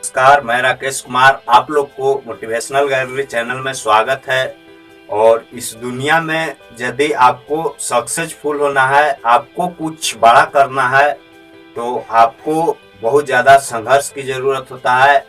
नमस्कार, मैं राकेश कुमार। आप लोग को मोटिवेशनल गैलरी चैनल में स्वागत है। और इस दुनिया में यदि आपको सक्सेसफुल होना है, आपको कुछ बड़ा करना है, तो आपको बहुत ज़्यादा संघर्ष की ज़रूरत होता है।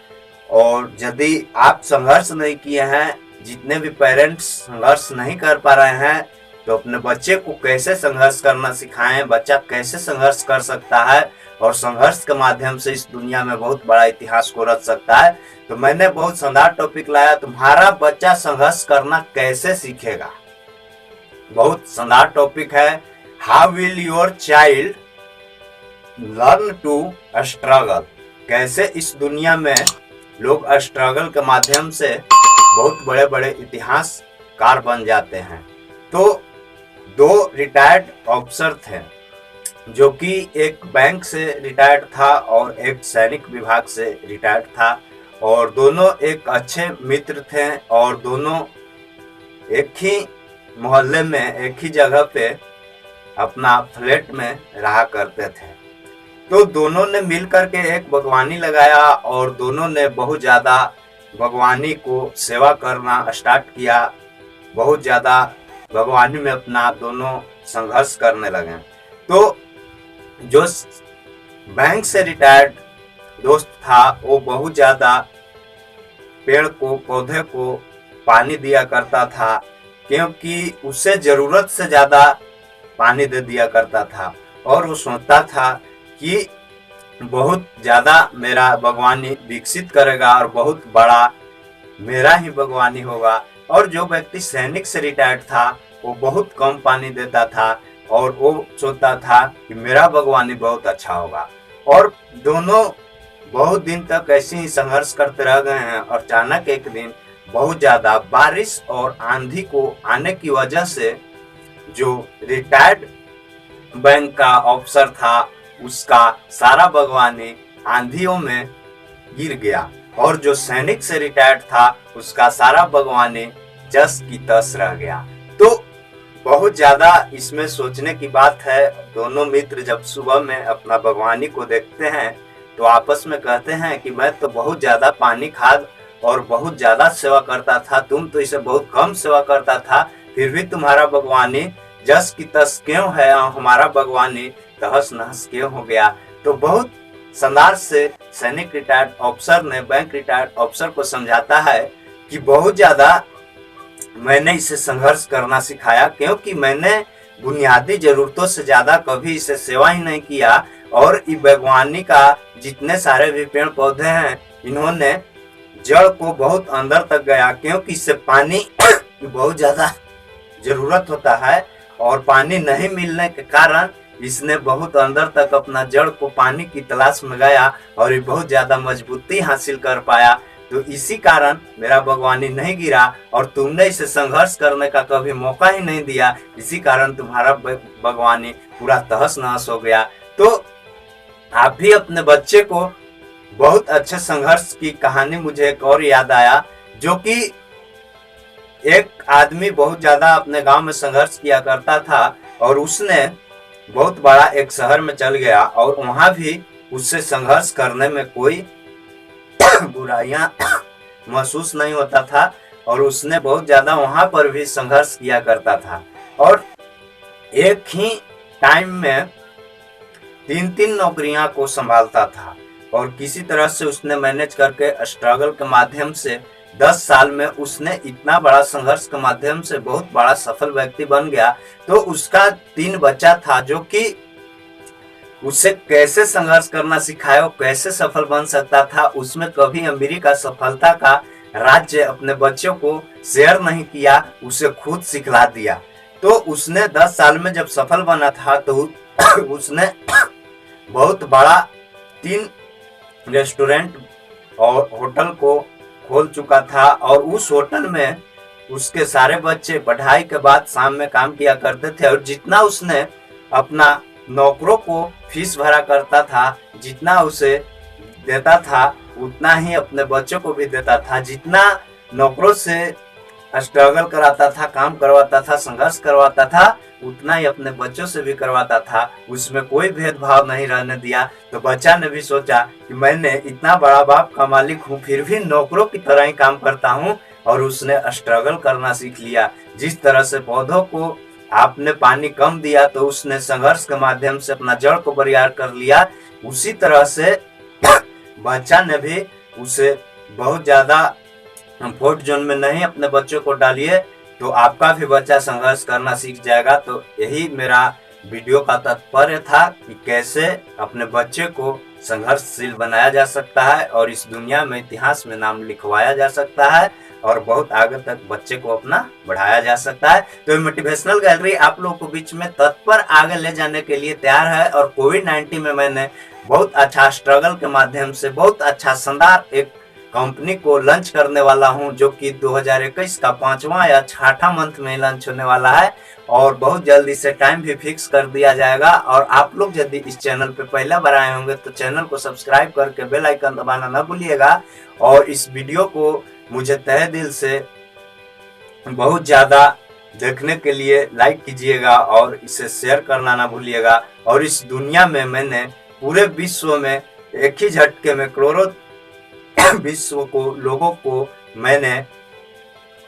और यदि आप संघर्ष नहीं किए हैं, जितने भी पेरेंट्स संघर्ष नहीं कर पा रहे हैं, तो अपने बच्चे को कैसे संघर्ष करना सिखाएं, बच्चा कैसे संघर्ष कर सकता है और संघर्ष के माध्यम से इस दुनिया में बहुत बड़ा इतिहास को रच सकता है। तो मैंने बहुत शानदार टॉपिक लाया, तुम्हारा बच्चा संघर्ष करना कैसे सीखेगा। बहुत शानदार टॉपिक है, how will your child learn to struggle. कैसे इस दुनिया में लोग स्ट्रगल के माध्यम से बहुत बड़े बड़े इतिहासकार बन जाते हैं। तो दो रिटायर्ड ऑफिसर थे, जो कि एक बैंक से रिटायर्ड था और एक सैनिक विभाग से रिटायर्ड था, और दोनों एक अच्छे मित्र थे और दोनों एक ही मोहल्ले में एक ही जगह पे अपना फ्लैट में रहा करते थे। तो दोनों ने मिल करके एक बागवानी लगाया और दोनों ने बहुत ज़्यादा बागवानी को सेवा करना स्टार्ट किया। बहुत ज़्यादा बागवानी में अपना दोनों संघर्ष करने लगे। तो जो बैंक से रिटायर्ड दोस्त था, वो बहुत ज़्यादा पेड़ को, पौधे को पानी दिया करता था, क्योंकि उसे ज़रूरत से ज़्यादा पानी दे दिया करता था। और वो सोचता था कि बहुत ज़्यादा मेरा बागवानी विकसित करेगा और बहुत बड़ा मेरा ही बागवानी होगा। और जो व्यक्ति सैनिक से रिटायर्ड था, वो बहुत कम पानी देता था और वो सोचता था कि मेरा बागवानी बहुत अच्छा होगा। और दोनों बहुत दिन तक ऐसे ही संघर्ष करते रह गए हैं। और अचानक एक दिन बहुत ज़्यादा बारिश और आंधी को आने की वजह से जो रिटायर्ड बैंक का ऑफिसर था, उसका सारा बागवानी आंधियों में गिर गया। और जो सैनिक से रिटायर्ड था, उसका सारा बागवानी जस की तस रह गया। तो बहुत ज़्यादा इसमें सोचने की बात है। दोनों मित्र जब सुबह में अपना बागवानी को देखते हैं, तो आपस में कहते हैं कि मैं तो बहुत ज़्यादा पानी, खाद और बहुत ज़्यादा सेवा करता था, तुम तो इसे बहुत कम सेवा करता था, फिर भी तुम्हारा बागवानी जस की तस क्यों है, हमारा बागवानी तहस नहस क्यों हो गया। तो बहुत शानदार से सैनिक रिटायर्ड ऑफिसर ने बैंक रिटायर्ड ऑफिसर को समझाता है कि बहुत ज़्यादा मैंने इसे संघर्ष करना सिखाया, क्योंकि मैंने बुनियादी जरूरतों से ज़्यादा कभी इसे सेवा ही नहीं किया। और इस बागवानी का जितने सारे भी पेड़ पौधे हैं, इन्होंने जड़ को बहुत अंदर तक गया, क्योंकि इससे पानी की बहुत ज़्यादा ज़रूरत होता है। और पानी नहीं मिलने के कारण इसने बहुत अंदर तक अपना जड़ को पानी की तलाश में गया और ये बहुत ज़्यादा मजबूती हासिल कर पाया। तो इसी कारण मेरा बागवानी नहीं गिरा और तुमने इसे संघर्ष करने का कभी मौका ही नहीं दिया, इसी कारण तुम्हारा बागवानी पूरा तहस नहस हो गया। तो आप भी अपने बच्चे को बहुत अच्छे संघर्ष की कहानी, मुझे एक और याद आया, जो कि एक आदमी बहुत ज़्यादा अपने गांव में संघर्ष किया करता था और उसने बहुत बड़ा एक शहर में चल गया और वहाँ भी उससे संघर्ष करने में कोई बुराइयां महसूस नहीं होता था और उसने बहुत ज्यादा वहां पर भी संघर्ष किया करता था। और एक ही टाइम में 3-3 नौकरियां को संभालता था और किसी तरह से उसने मैनेज करके स्ट्रगल के माध्यम से 10 साल में उसने इतना बड़ा संघर्ष के माध्यम से बहुत बड़ा सफल व्यक्ति बन गया। तो उसका 3 बच्चा था, जो कि उसे कैसे संघर्ष करना सिखाया, कैसे सफल बन सकता था। उसमें कभी अमीरी का, सफलता का राज्य अपने बच्चों को शेयर नहीं किया, उसे खुद सिखला दिया। तो उसने 10 साल में जब सफल बना था, तो उसने बहुत बड़ा 3 रेस्टोरेंट और होटल को खोल चुका था। और उस होटल में उसके सारे बच्चे पढ़ाई के बाद शाम में काम किया करते थे। और जितना उसने अपना नौकरों को फीस भरा करता था, जितना उसे देता था, उतना ही अपने बच्चों को भी देता था। जितना नौकरों से स्ट्रगल कराता था, काम करवाता था, संघर्ष करवाता था, उतना ही अपने बच्चों से भी करवाता था, उसमें कोई भेदभाव नहीं रहने दिया। तो बच्चा ने भी सोचा कि मैंने इतना बड़ा बाप का मालिक हूँ, फिर भी नौकरों की तरह ही काम करता हूँ, और उसने स्ट्रगल करना सीख लिया। जिस तरह से पौधों को आपने पानी कम दिया तो उसने संघर्ष के माध्यम से अपना जड़ को बरियार कर लिया, उसी तरह से बच्चा ने भी उसे बहुत ज्यादा कंफर्ट जोन में नहीं अपने बच्चों को डालिए, तो आपका भी बच्चा संघर्ष करना सीख जाएगा। तो यही मेरा वीडियो का तात्पर्य था कि कैसे अपने बच्चे को संघर्षशील बनाया जा सकता है और इस दुनिया में इतिहास में नाम लिखवाया जा सकता है और बहुत आगे तक बच्चे को अपना बढ़ाया जा सकता है। तो मोटिवेशनल गैलरी आप लोगों को बीच में तत्पर आगे ले जाने के लिए तैयार है। और कोविड-19 में मैंने बहुत अच्छा स्ट्रगल के माध्यम से बहुत अच्छा शानदार एक कंपनी को लॉन्च करने वाला हूं, जो कि 2021 का 5वां या 6वां मंथ में लॉन्च होने वाला है और बहुत जल्दी से टाइम भी फिक्स कर दिया जाएगा। और आप लोग यदि इस चैनल पे पहला बार आए होंगे तो चैनल को सब्सक्राइब करके बेल आइकन दबाना ना भूलिएगा। और इस वीडियो को मुझे तहे दिल से बहुत ज्यादा देखने के लिए लाइक कीजिएगा और इसे शेयर करना ना भूलिएगा। और इस दुनिया में मैंने पूरे विश्व में एक ही झटके में करोड़ों विश्व को लोगों को मैंने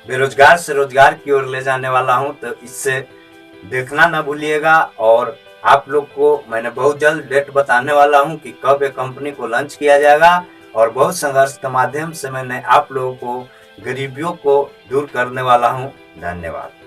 बेरोजगार से रोजगार की ओर ले जाने वाला हूं, तो इससे देखना ना भूलिएगा। और आप लोग को मैंने बहुत जल्द डेट बताने वाला हूं कि कब एक कंपनी को लॉन्च किया जाएगा। और बहुत संघर्ष के माध्यम से मैंने आप लोगों को गरीबियों को दूर करने वाला हूं। धन्यवाद।